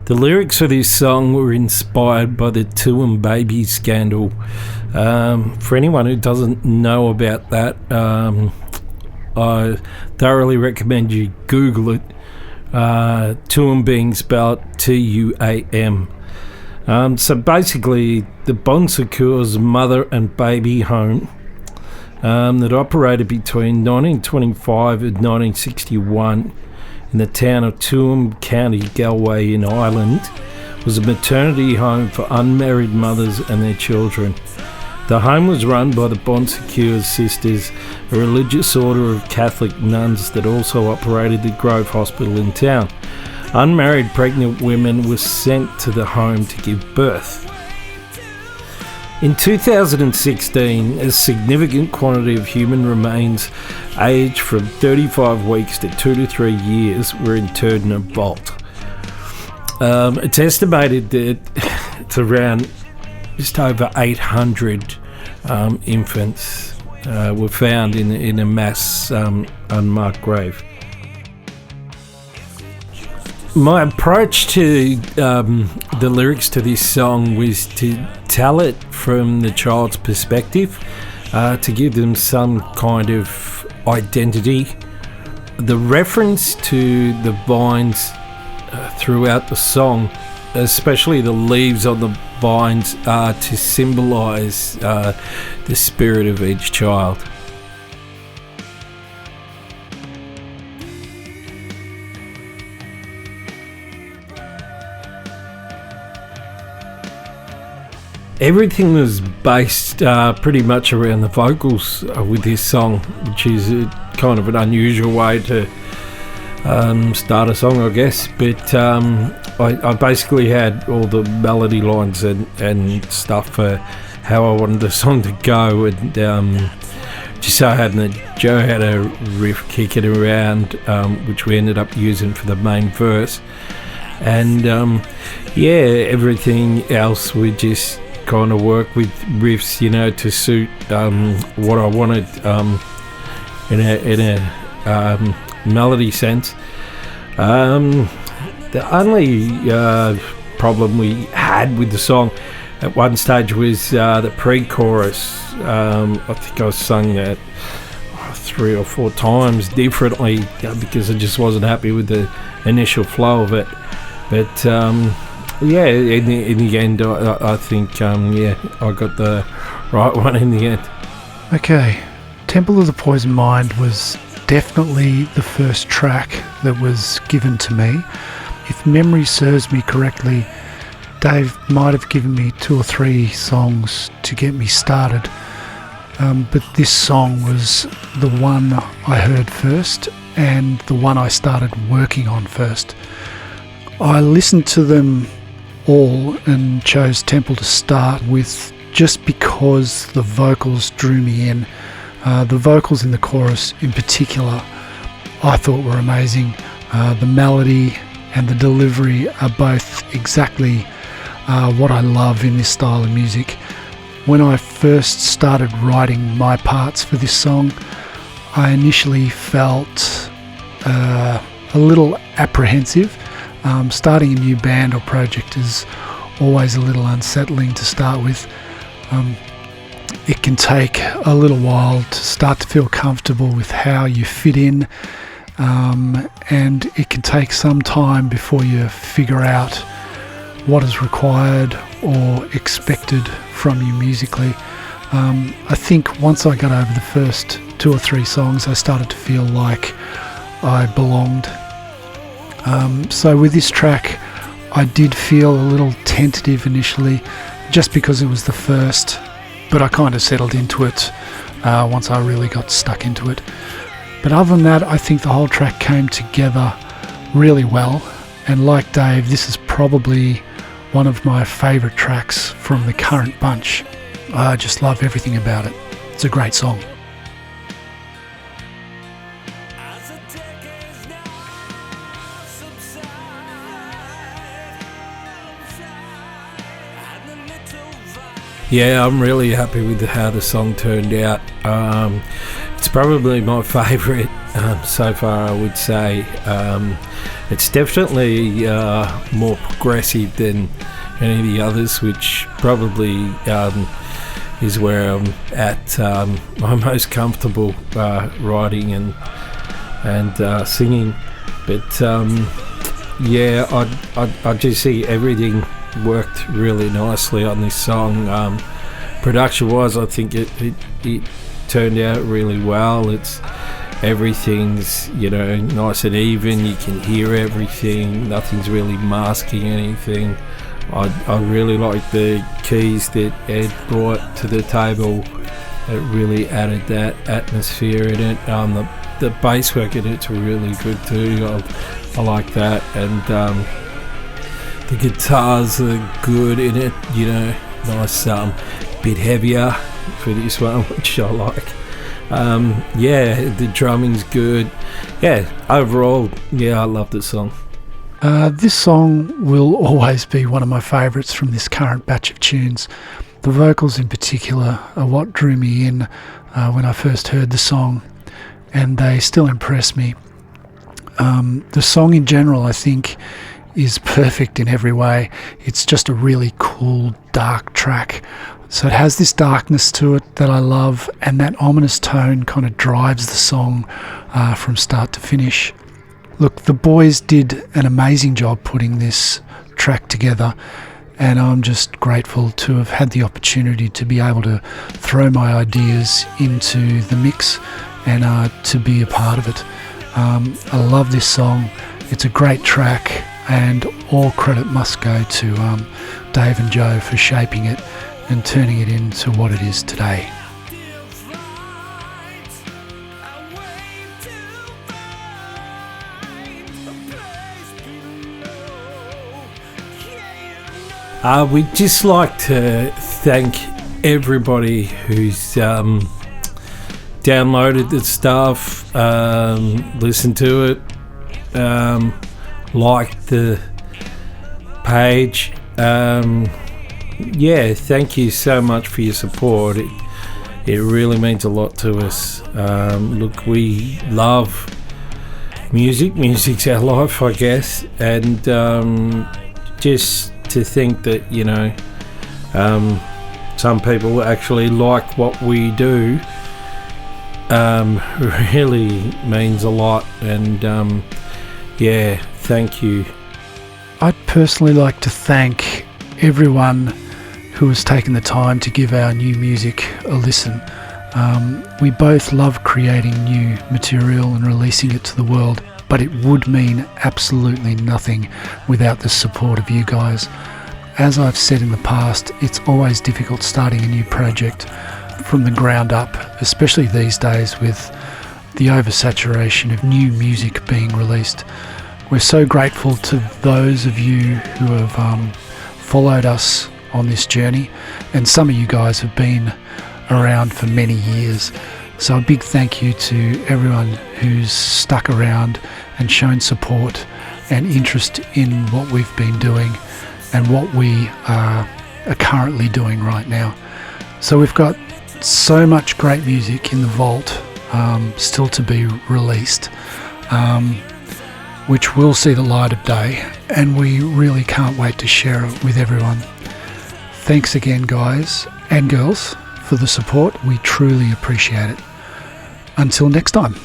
The lyrics for this song were inspired by the Two and Baby scandal. For anyone who doesn't know about that, I thoroughly recommend you Google it. Tuam being spelled Tuam. So basically, the Bonsecours mother and baby home that operated between 1925 and 1961 in the town of Tuam, County Galway in Ireland, was a maternity home for unmarried mothers and their children. The home was run by the Bonsecours Sisters, a religious order of Catholic nuns that also operated the Grove Hospital in town. Unmarried pregnant women were sent to the home to give birth. In 2016, a significant quantity of human remains aged from 35 weeks to 2 to 3 years were interred in a vault. It's estimated that it's around just over 800 infants were found in a mass unmarked grave. My approach to the lyrics to this song was to tell it from the child's perspective, to give them some kind of identity. The reference to the vines throughout the song, especially the leaves on the vines, are to symbolise the spirit of each child. Everything was based pretty much around the vocals with this song, which is kind of an unusual way to start a song, I guess. But I basically had all the melody lines and stuff for how I wanted the song to go, and just so happened that Joe had a riff kicking around, which we ended up using for the main verse. And everything else we just kind of work with riffs, to suit what I wanted in a melody sense. The only problem we had with the song at one stage was the pre-chorus. I think I sung that 3 or 4 times differently because I just wasn't happy with the initial flow of it. But in the end, I think I got the right one in the end. Okay, Temple of the Poison Mind was definitely the first track that was given to me. If memory serves me correctly, Dave might have given me 2 or 3 songs to get me started, but this song was the one I heard first and the one I started working on first. I listened to them all and chose Temple to start with just because the vocals drew me in. The vocals in the chorus in particular I thought were amazing. The melody and the delivery are both exactly what I love in this style of music. When I first started writing my parts for this song, I initially felt a little apprehensive. Starting a new band or project is always a little unsettling to start with. It can take a little while to start to feel comfortable with how you fit in, and it can take some time before you figure out what is required or expected from you musically. I think once I got over the first 2 or 3 songs, I started to feel like I belonged. So with this track, I did feel a little tentative initially, just because it was the first, but I kind of settled into it once I really got stuck into it. But other than that, I think the whole track came together really well, and like Dave, this is probably one of my favourite tracks from the current bunch. I just love everything about it. It's a great song. Yeah, I'm really happy with how the song turned out. It's probably my favourite so far, I would say. it's definitely more progressive than any of the others, which probably is where I'm at. I'm most comfortable writing and singing, but yeah, I just see everything worked really nicely on this song. Production wise, I think it turned out really well. Everything's nice and even. You can hear everything. Nothing's really masking anything. I really like the keys that Ed brought to the table. It really added that atmosphere in it. The bass work in it's really good too. I like that, and the guitars are good in it. Nice, bit heavier for this one, which I like. Yeah, the drumming's good. Yeah, overall, yeah, I love this song. This song will always be one of my favourites from this current batch of tunes. The vocals in particular are what drew me in when I first heard the song, and they still impress me. The song in general, I think, is perfect in every way. It's just a really cool, dark track. So it has this darkness to it that I love, and that ominous tone kind of drives the song from start to finish. Look, the boys did an amazing job putting this track together, and I'm just grateful to have had the opportunity to be able to throw my ideas into the mix and to be a part of it. I love this song. It's a great track, and all credit must go to Dave and Joe for shaping it and turning it into what it is today. We'd just like to thank everybody who's downloaded the stuff, listened to it, liked the page. Yeah, thank you so much for your support. It really means a lot to us. Look, we love music. Music's our life, I guess, and just to think that some people actually like what we do really means a lot. And yeah, thank you. I'd personally like to thank everyone who has taken the time to give our new music a listen. We both love creating new material and releasing it to the world, but it would mean absolutely nothing without the support of you guys. As I've said in the past, it's always difficult starting a new project from the ground up, especially these days with the oversaturation of new music being released. We're so grateful to those of you who have followed us on this journey, and some of you guys have been around for many years. So a big thank you to everyone who's stuck around and shown support and interest in what we've been doing and what we are currently doing right now. So we've got so much great music in the vault still to be released, which will see the light of day, and we really can't wait to share it with everyone. Thanks again, guys and girls, for the support. We truly appreciate it. Until next time.